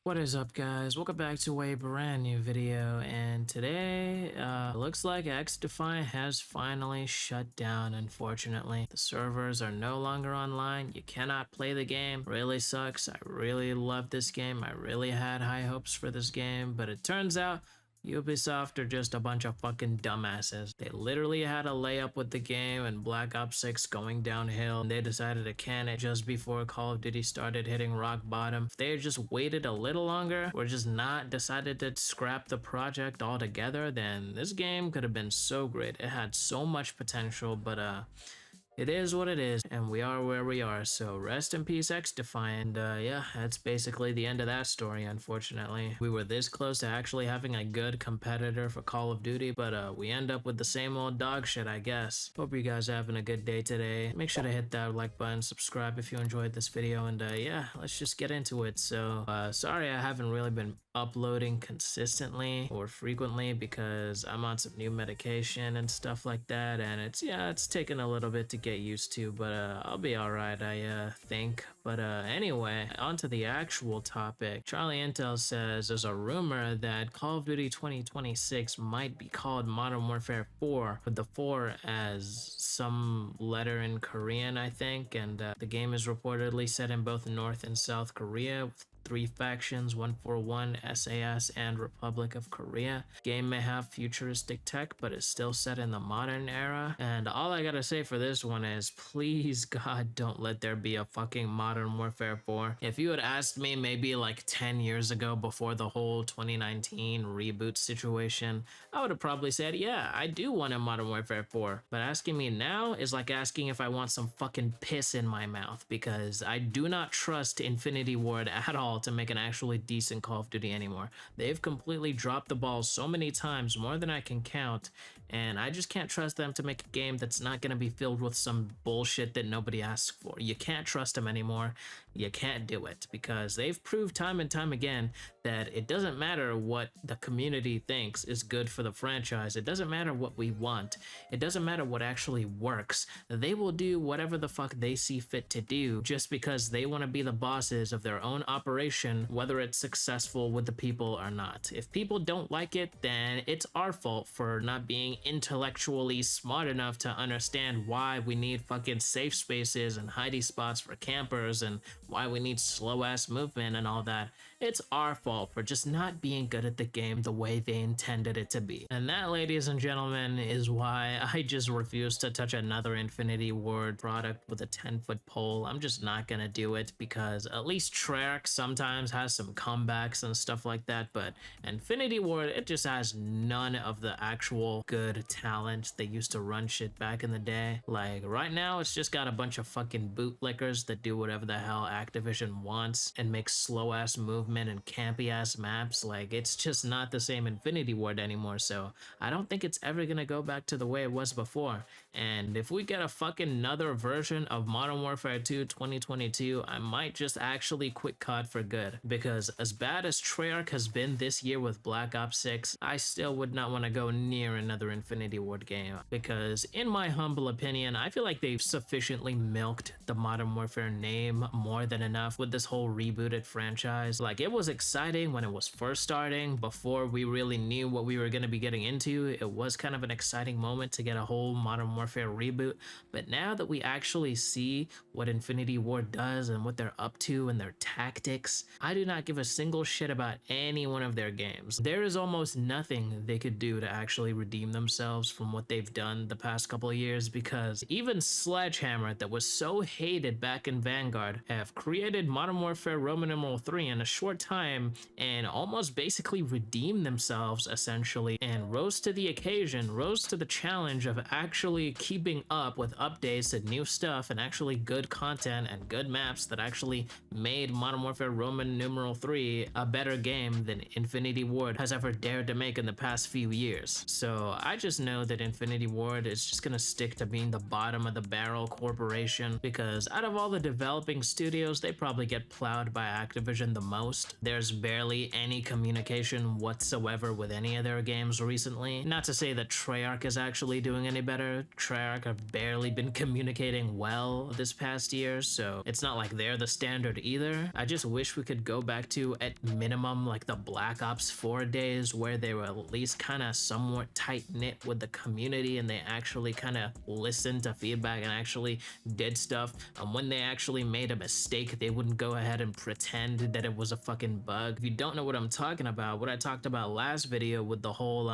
What is up, guys? Welcome back to a brand new video, and today looks like XDefiant has finally shut down. Unfortunately, the servers are no longer online. You cannot play the game. Really sucks. I really love this game. I really had high hopes for this game, but it turns out Ubisoft are just a bunch of fucking dumbasses. They literally had a layup with the game and Black Ops 6 going downhill, and they decided to can it just before Call of Duty started hitting rock bottom. If they had just waited a little longer or just not decided to scrap the project altogether, then this game could have been so great. It had so much potential, but it is what it is, and we are where we are, so rest in peace, XDefiant. Yeah, that's basically the end of that story, unfortunately. We were this close to actually having a good competitor for Call of Duty, but we end up with the same old dog shit, I guess. Hope you guys are having a good day today. Make sure to hit that like button, subscribe if you enjoyed this video, and yeah, let's just get into it. So, sorry I haven't really been uploading consistently or frequently because I'm on some new medication and stuff like that, and it's taken a little bit to get used to, but I'll be alright, I think. But anyway, on to the actual topic. Charlie Intel says there's a rumor that Call of Duty 2026 might be called Modern Warfare 4, with the 4 as some letter in Korean, I think, and the game is reportedly set in both North and South Korea, with 3 factions, 141, SAS, and Republic of Korea. Game may have futuristic tech, but it's still set in the modern era. And all I gotta say for this one is, please God, don't let there be a fucking Modern Warfare 4. If you had asked me maybe like 10 years ago, before the whole 2019 reboot situation, I would have probably said, yeah, I do want a Modern Warfare 4. But asking me now is like asking if I want some fucking piss in my mouth, because I do not trust Infinity Ward at all to make an actually decent Call of Duty anymore. They've completely dropped the ball so many times, more than I can count, and I just can't trust them to make a game that's not going to be filled with some bullshit that nobody asks for. You can't trust them anymore. You can't do it, because they've proved time and time again that it doesn't matter what the community thinks is good for the franchise. It doesn't matter what we want. It doesn't matter what actually works. They will do whatever the fuck they see fit to do just because they want to be the bosses of their own operation, whether it's successful with the people or not. If people don't like it, then it's our fault for not being intellectually smart enough to understand why we need fucking safe spaces and hidey spots for campers and why we need slow ass movement and all that. It's our fault for just not being good at the game the way they intended it to be. And that, ladies and gentlemen, is why I just refuse to touch another Infinity Ward product with a 10-foot pole. I'm just not gonna do it, because at least Treyarch sometimes has some comebacks and stuff like that, but Infinity Ward, it just has none of the actual good talent they used to run shit back in the day. Like, right now, it's just got a bunch of fucking bootlickers that do whatever the hell Activision wants and make slow-ass movement and campy-ass maps. Like, it's just not the same Infinity Ward anymore, so I don't think it's ever gonna go back to the way it was before. And if we get a fucking another version of Modern Warfare 2 2022, I might just actually quit COD for good, because as bad as Treyarch has been this year with Black Ops 6, I still would not want to go near another Infinity Ward game, because in my humble opinion, I feel like they've sufficiently milked the Modern Warfare name more than enough with this whole rebooted franchise. Like, it was exciting when it was first starting, before we really knew what we were going to be getting into. It was kind of an exciting moment to get a whole Modern Warfare reboot, but now that we actually see what Infinity Ward does and what they're up to and their tactics, I do not give a single shit about any one of their games. There is almost nothing they could do to actually redeem themselves from what they've done the past couple of years, because even Sledgehammer, that was so hated back in Vanguard, have created Modern Warfare Roman numeral 3 in a short time and almost basically redeemed themselves, essentially, and rose to the occasion, rose to the challenge of actually keeping up with updates and new stuff and actually good content and good maps that actually made Modern Warfare Roman numeral 3 a better game than Infinity Ward has ever dared to make in the past few years. So I just know that Infinity Ward is just gonna stick to being the bottom of the barrel corporation, because out of all the developing studios, they probably get plowed by Activision the most. most. There's barely any communication whatsoever with any of their games recently. Not to say that Treyarch is actually doing any better. Treyarch have barely been communicating well this past year, so it's not like they're the standard either. I just wish we could go back to, at minimum, like the Black Ops 4 days, where they were at least kind of somewhat tight-knit with the community and they actually kind of listened to feedback and actually did stuff. When they actually made a mistake, they wouldn't go ahead and pretend that it was a fucking bug. If you don't know what I'm talking about, what I talked about last video with the whole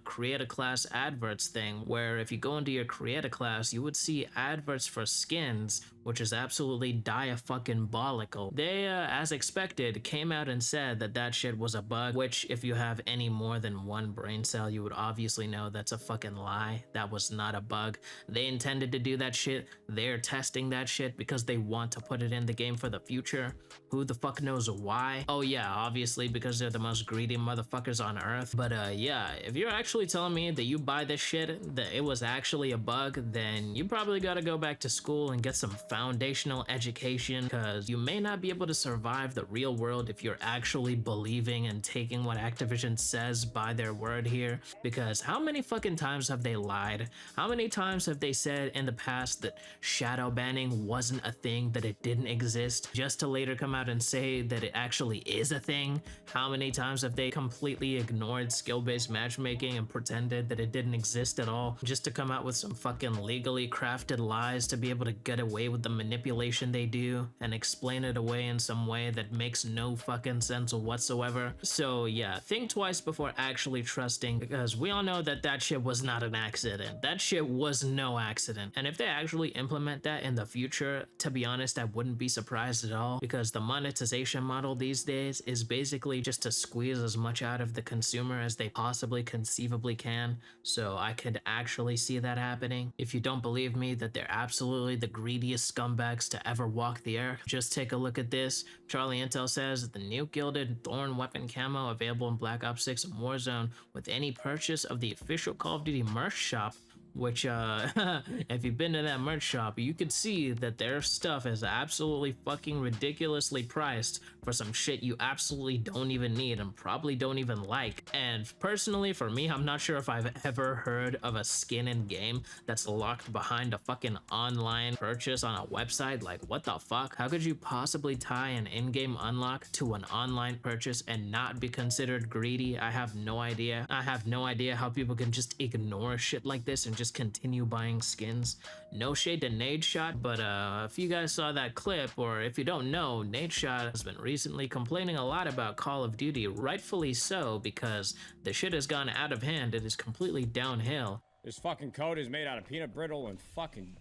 create a class adverts thing, where if you go into your create a class, you would see adverts for skins, which is absolutely diabolical. They, as expected, came out and said that that shit was a bug, which if you have any more than one brain cell, you would obviously know that's a fucking lie. That was not a bug. They intended to do that shit. They're testing that shit because they want to put it in the game for the future. Who the fuck knows why? Oh yeah, obviously because they're the most greedy motherfuckers on earth. But yeah, if you're actually telling me that you buy this shit, that it was actually a bug, then you probably gotta go back to school and get some foundational education, because you may not be able to survive the real world if you're actually believing and taking what Activision says by their word here. Because how many fucking times have they lied? How many times have they said in the past that shadow banning wasn't a thing, that it didn't exist, just to later come out and say that it actually is a thing? How many times have they completely ignored skill-based matchmaking and pretended that it didn't exist at all, just to come out with some fucking legally crafted lies to be able to get away with the manipulation they do and explain it away in some way that makes no fucking sense whatsoever? So yeah, think twice before actually trusting, because we all know that that shit was not an accident. That shit was no accident. And if they actually implement that in the future, to be honest, I wouldn't be surprised at all, because the monetization model these days is basically just to squeeze as much out of the consumer as they possibly conceivably can. So I could actually see that happening. If you don't believe me that they're absolutely the greediest scumbags to ever walk the earth, just take a look at this. Charlie Intel says the new gilded thorn weapon camo available in Black Ops 6 and Warzone with any purchase of the official Call of Duty merch shop, which if you've been to that merch shop, you could see that their stuff is absolutely fucking ridiculously priced for some shit you absolutely don't even need and probably don't even like. And personally, for me, I'm not sure if I've ever heard of a skin in game that's locked behind a fucking online purchase on a website. Like, what the fuck? How could you possibly tie an in-game unlock to an online purchase and not be considered greedy? I have no idea. I have no idea how people can just ignore shit like this and just continue buying skins. No shade to Nadeshot, but if you guys saw that clip, or if you don't know, Nadeshot has been recently complaining a lot about Call of Duty, rightfully so, because the shit has gone out of hand. It is completely downhill. This fucking code is made out of peanut brittle and fucking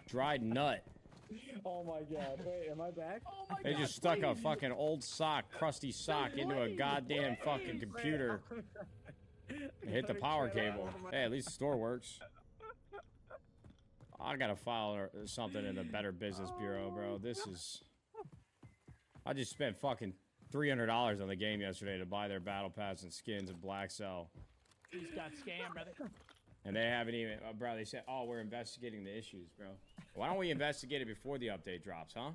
dried nut. Oh my god, wait, am I back? Oh my They god, just stuck a please. fucking old sock, crusty sock into a goddamn fucking computer. And hit the power cable. Hey, at least the store works. I gotta file something in the Better Business Bureau, bro. This is... I just spent fucking $300 on the game yesterday to buy their battle pass and skins at BlackCEll. He's got scammed, brother. And they haven't even... bro, they said, oh, we're investigating the issues, bro. Why don't we investigate it before the update drops, huh?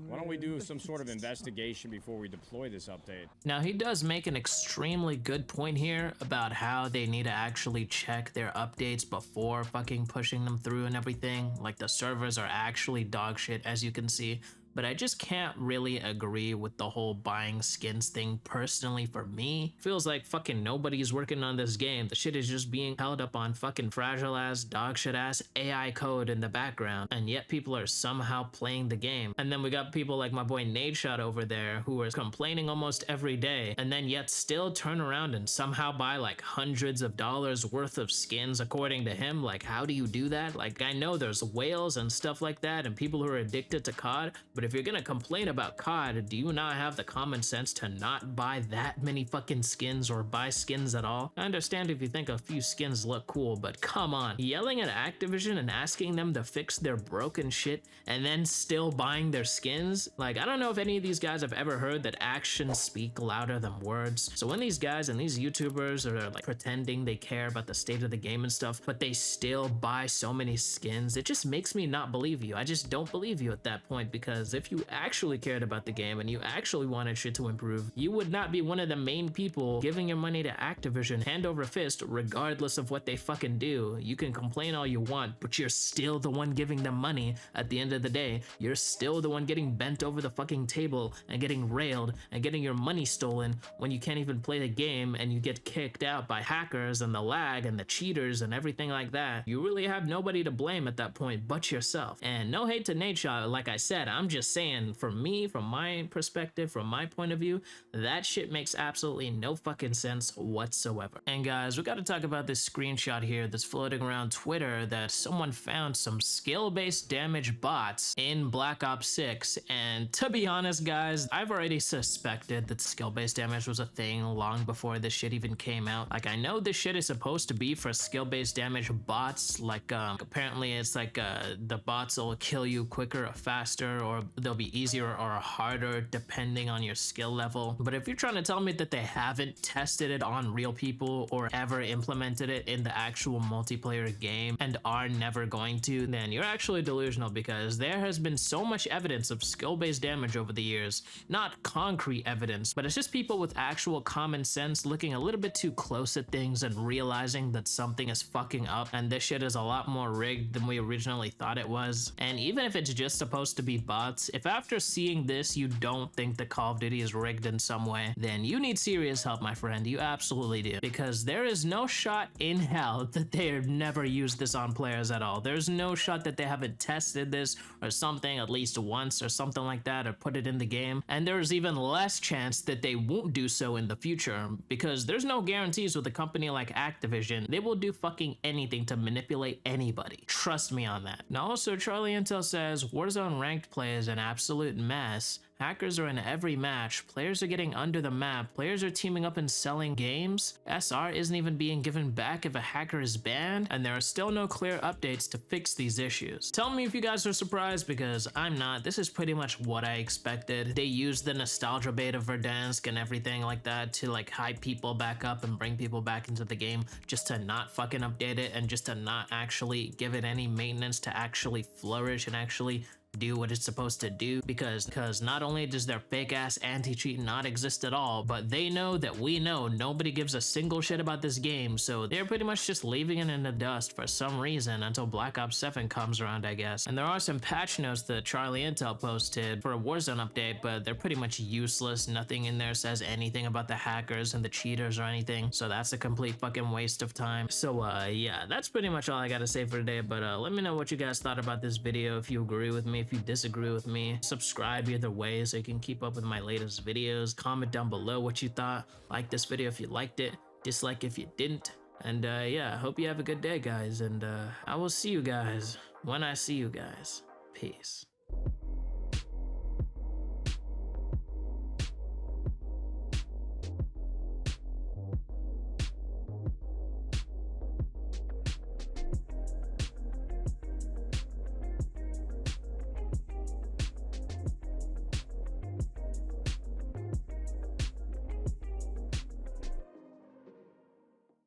Why don't we do some sort of investigation before we deploy this update? Now, he does make an extremely good point here about how they need to actually check their updates before fucking pushing them through and everything. Like, the servers are actually dog shit, as you can see. But I just can't really agree with the whole buying skins thing personally. For me, feels like fucking nobody's working on this game. The shit is just being held up on fucking fragile ass, dog shit ass AI code in the background, and yet people are somehow playing the game. And then we got people like my boy Nadeshot over there who are complaining almost every day, and then yet still turn around and somehow buy like hundreds of dollars worth of skins according to him. Like, how do you do that? Like, I know there's whales and stuff like that and people who are addicted to COD, but if you're gonna complain about COD, do you not have the common sense to not buy that many fucking skins or buy skins at all? I understand if you think a few skins look cool, but come on. Yelling at Activision and asking them to fix their broken shit and then still buying their skins? Like, I don't know if any of these guys have ever heard that actions speak louder than words. So when these guys and these YouTubers are like pretending they care about the state of the game and stuff, but they still buy so many skins, it just makes me not believe you. I just don't believe you at that point, because because if you actually cared about the game and you actually wanted shit to improve, you would not be one of the main people giving your money to Activision hand over fist regardless of what they fucking do. You can complain all you want, but you're still the one giving them money at the end of the day. You're still the one getting bent over the fucking table and getting railed and getting your money stolen when you can't even play the game and you get kicked out by hackers and the lag and the cheaters and everything like that. You really have nobody to blame at that point but yourself. And no hate to Nadeshot, like I said, I'm just saying, for me, from my perspective, from my point of view, that shit makes absolutely no fucking sense whatsoever. And guys, we gotta talk about this screenshot here that's floating around Twitter that someone found some skill-based damage bots in Black Ops 6. And to be honest, guys, I've already suspected that skill-based damage was a thing long before this shit even came out. Like, I know this shit is supposed to be for skill-based damage bots, like apparently it's like the bots will kill you quicker or faster, or they'll be easier or harder depending on your skill level. But if you're trying to tell me that they haven't tested it on real people or ever implemented it in the actual multiplayer game and are never going to, then you're actually delusional, because there has been so much evidence of skill-based damage over the years. Not concrete evidence, but it's just people with actual common sense looking a little bit too close at things and realizing that something is fucking up and this shit is a lot more rigged than we originally thought it was. And even if it's just supposed to be bots, if after seeing this you don't think that Call of Duty is rigged in some way, then you need serious help, my friend. You absolutely do, because there is no shot in hell that they have never used this on players at all. There's no shot that they haven't tested this or something at least once or something like that, or put it in the game. And there's even less chance that they won't do so in the future, because there's no guarantees with a company like Activision. They will do fucking anything to manipulate anybody. Trust me on that. Now also, Charlie Intel says Warzone ranked play is an absolute mess. Hackers are in every match, players are getting under the map, players are teaming up and selling games, SR isn't even being given back if a hacker is banned, and there are still no clear updates to fix these issues. Tell me if you guys are surprised, because I'm not. This is pretty much what I expected. They used the nostalgia bait of Verdansk and everything like that to like hype people back up and bring people back into the game, just to not fucking update it and just to not actually give it any maintenance to actually flourish and actually do what it's supposed to do, because not only does their fake ass anti-cheat not exist at all, but they know that we know nobody gives a single shit about this game, so they're pretty much just leaving it in the dust for some reason until Black Ops 7 comes around, I guess. And there are some patch notes that Charlie Intel posted for a Warzone update, but they're pretty much useless. Nothing in there says anything about the hackers and the cheaters or anything, so that's a complete fucking waste of time. So yeah, that's pretty much all I gotta say for today, but let me know what you guys thought about this video, if you agree with me, if you disagree with me. Subscribe either way so you can keep up with my latest videos. Comment down below what you thought. Like this video if you liked it, dislike if you didn't. And yeah, hope you have a good day, guys, and I will see you guys when I see you guys. Peace.